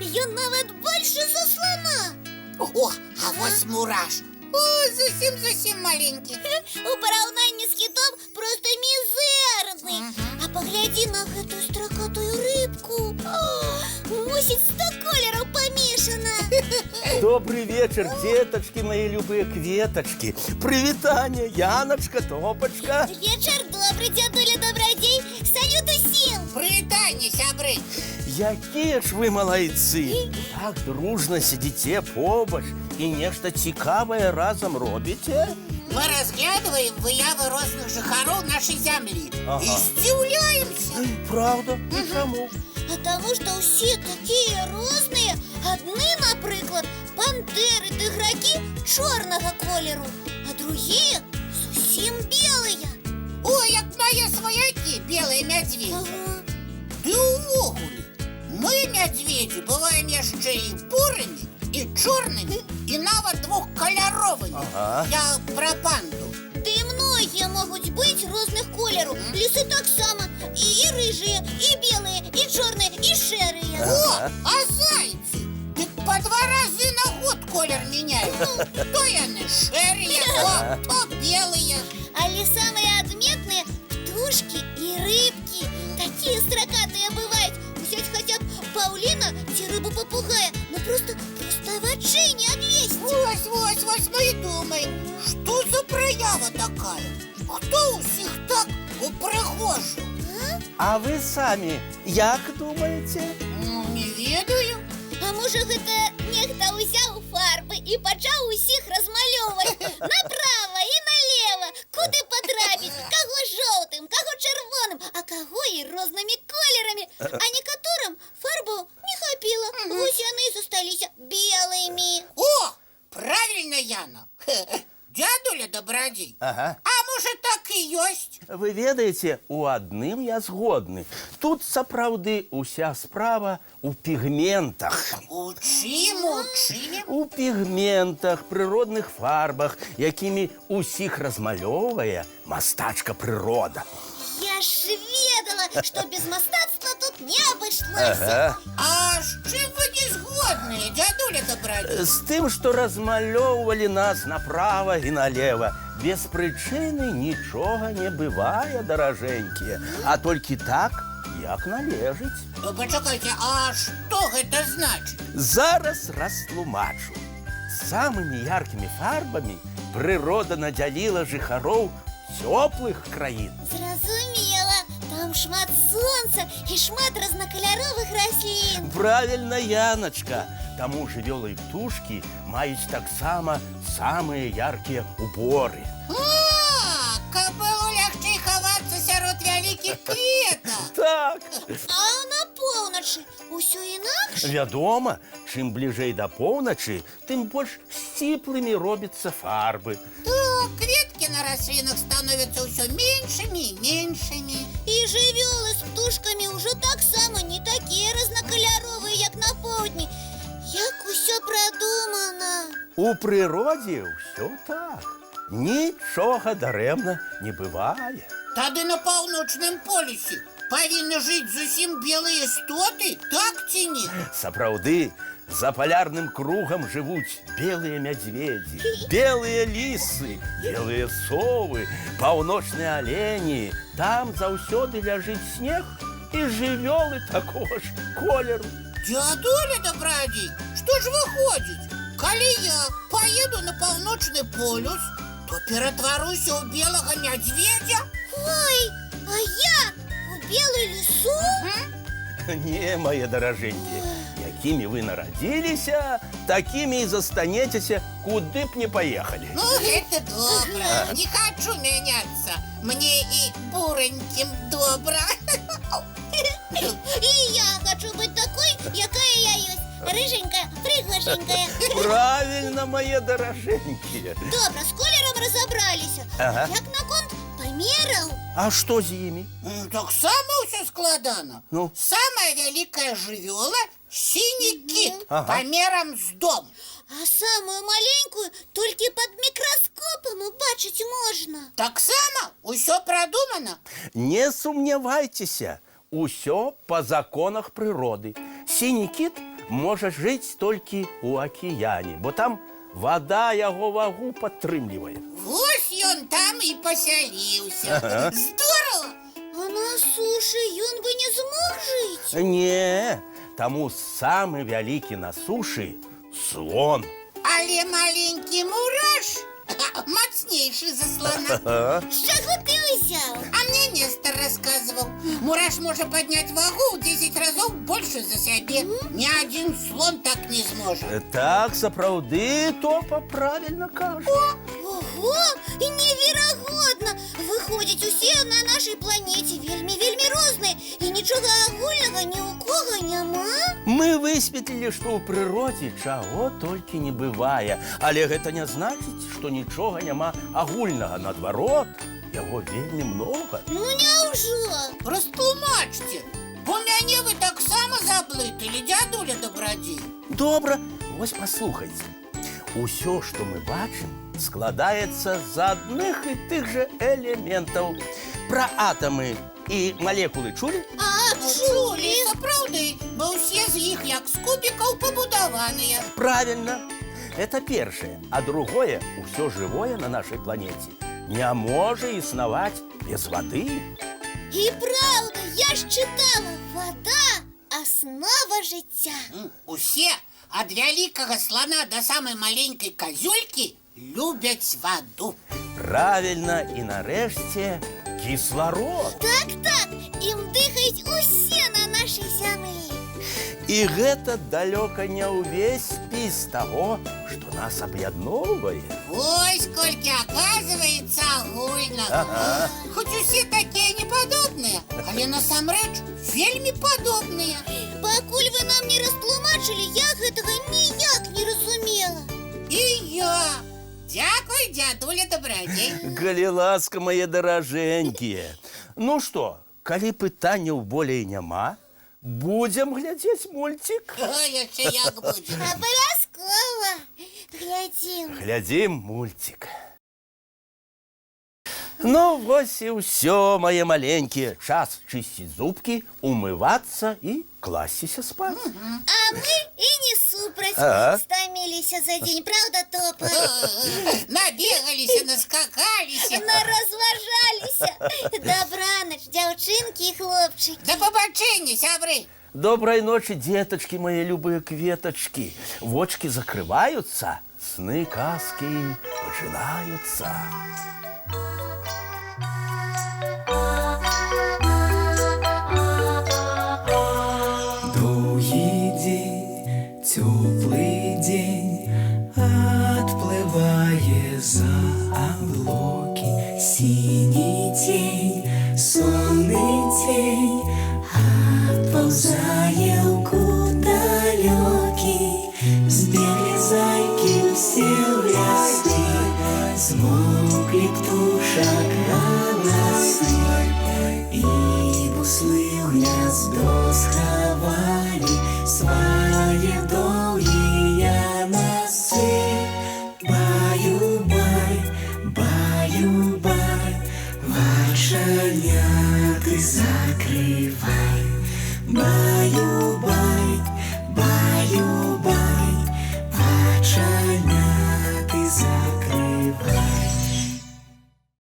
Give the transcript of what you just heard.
Ён нават больше за слона. О, а вось мураш. О, зусім маленькі. У параўнанні з кітом просто мізэрны. А паглядзі на гэтую стракатую рыбку. Мусіць, 100 колераў памешана. Добрый вечер, деточки мои любые кветочки. Привитание, Яночка, Топочка. Вечер добрый, дядуля добродей. Салют усім. Прывітанне, сябры. Якія ж вы малайцы. Так дружно сидите побач и нешта цікавае разом робіце. Мы разглядываем выявы розных жыхароў нашай зямлі Ага. і здзіўляемся. Правда? И чаму? А тому что все такие розныя. Адны, напрыклад, пантэры, тыгракі чорнага колеру, а другие зусім белыя. О, як мае сваякі, белыя мядзведзі. Ага. Ды ўвогуле, мы, мядзведзі, бываем яшчэ і бурымі, і чорнымі, і нават двухкаляровымі. Ага. Я пра панду. Ды і многія могуць быць розных колеру. Лісы таксама і рыжыя, і белыя, і чорныя, і шэрыя. О, а зайцы? Дык по 2 разы на год колер меняют. То яны шэрыя, то белыя. Але самые отметные птушки и рыбки. Такие строкатые бывают. Взять хотя бы павлина ці рыбу-попугая, ну просто вачэй не отвесить. Вось мы і думаем, што за праява такая? Хто ўсіх так упрыгожыў? А вы сами як думаете? Ну, не ведаю. А можа гэта нехта ўзяў фарбы і пачаў усіх размалёўваць направо і налево, куды патрапіць, каго жоўтым, каго чырвоным, а каго і рознымі колерамі. А некаторым фарбу не хапіла. Вось яны і засталіся белымі. О, правильно, Яна. Дядуля добродей. Ага. А можа так і ёсць? Вы ведаеце, у адным я згодны. Тут сапраўды уся справа у пігментах. У чым? У пігментах, прыродных фарбах, якімі усіх размалёўвае мастачка прырода. Я ж ведала, што без мастацтва тут не абышлося. А з чым вы не згодныя, дядуля добродей? З тым, што размалёўвалі нас направо і налево. Без прычыны нічога не бывае, даражэнькія, а толькі так, як належыць. Пачакайце, а што гэта значыць? Зараз растлумачу. Самымі яркімі фарбамі прырода надзяліла жыхароў цёплых краін. Зразумела, там шмат сонца і шмат разнакаляровых раслін. Правильно, Яночка. Таму жывёлы і птушкі маюць таксама самыя яркія уборы. А, каб было лягчэй хавацца сярод вялікіх кветак. Так, А на поўначы ўсё інакш? вядома, чым бліжэй да поўначы, тым больш сціплымі робяцца фарбы. Так, кветкі на раслінах становяцца ўсё меншымі і меншымі. І жывёлы з птушкамі ўжо таксама не такія разнакаляровыя, як на поўдні. Як усё прадумана. У прыродзе ўсё так. Нічога дарэмна не бывае. Тады на паўночным полюсе павінны жыць зусім белыя істоты, так ці не? Сапраўды, за палярным кругам жывуць белыя мядзведзі, белыя лісы, белыя совы, паўночныя алені. Там заўсёды ляжыць снег і жывёлы такога ж колеру. Дядуля добродей, што ж выходзіць? Калі я паеду на паўночны полюс, то ператваруся ў белага мядзведзя? Ой, а я у белую лісу? Не, мае даражэнькія, якімі вы нарадзіліся, такімі і застанецеся, куды б не паехалі. Ну, гэта добра. Не хачу мяняцца. Мне і буранькім добра. І я хочу быць такой, якая я ёсць. Рыженькая, прыгоженькая. Правильно, мае даражэнькія. Добра, з колерам разабраліся. Ага. Як наконт памераў? А што з імі? Таксама ўсё складана. Ну? Самая вялікая жывёла — сіні кіт, Ага. памерам з дом. А самую маленькую толькі пад мікраскопам убачыць можна. Таксама ўсё прадумана. Не сумнявайцеся, усё па законах прыроды. Сіні кіт можа жыць толькі ў акіяне, бо там вода яго вагу падтрымлівае. Вось ён там і пасяліўся. Здорово! А на сушы ён бы не змог жыць? Не, таму самы вялікі на сушы слон. Але маленькі мураш мацнейшы за слона. З чаго ты ўзяў? А мне Нестор рассказывал. Мураш может поднять вагу в 10 разов больше за себе. Ни один слон так не сможет. Так, сапраўды, Топа правильно кажа. Ого, неверагодна! Выходзіць, усе на нашай планеце вельмі розныя, і нічога агульнага ні ў кого няма? Мы высветлілі, што ў прыродзе чаго толькі не бывае, але гэта не значыць, што нічога няма агульнага. Наадварот, яго вельмі многа. Ну няўжо? Растлумачьте. Бо мяне вы таксама заблыталі, дзядуля Добрадзей. Добра, вось паслухайце. Усё, што мы бачым, складаецца з адных і тых жа элементаў. Пра атамы і малекулы чулі? А, чулі! Сапраўды, бо ўсе з іх як з кубікаў пабудаваныя. Правильно. Это першае. А другое, усё жывое на нашай планеце не можа існаваць без вады. І праўда, я ж чытала, вода – аснова жыцця. Усе, ад вялікага слона да самай маленькай казюлькі, любяць ваду. Правильно, і нарэшце кісларод. Так, ім дыхаюць усе на нашай зямлі. І гэта далёка не ўвесь спіс таго, што нас аб'ядноўвае. Ой, сколькі оказывается агульнага. Хоць усе такія непадобныя, але насамрэч вельмі падобныя. Пакуль вы нам не растлумачылі, я гэтага ніяк не разумела. І я. Дзякуй, дзядуля Добрадзей. Калі ласка, мае даражэнькія. Ну што, калі пытанняў болей няма, будзем глядзець мульцік. Яшчэ як будзе. Абавязкова. Глядзім. Глядзім мульцік. Ну, вось і ўсё, мае маленькія. Час чысціць зубкі, умывацца і класціся спаць. А мы і не супраць. Ага. Стаміліся за дзень, правда, Топа? Набегаліся, наскакаліся. Наразважаліся. Добраноч, дзяўчынкі і хлопчыкі. Да пабачэння, сябры. Добрай ночі, дзетачкі, мае любыя кветачкі. Вочкі закрываюцца, сны казкі пачынаюцца. Доўгі дзень, цёплы дзень, адплывае за аблокі. Сіні цень, сонны цень, адпаўзае ў кут далёкі. Збеглі зайкі ўсе ў лясы, змоўклі птушак галасы, і буслы ў гняздо схавалі свае доўгія носы. Баю-бай, баю-бай, вачаняты закрывай. Баю-бай, баю-бай, вачаняты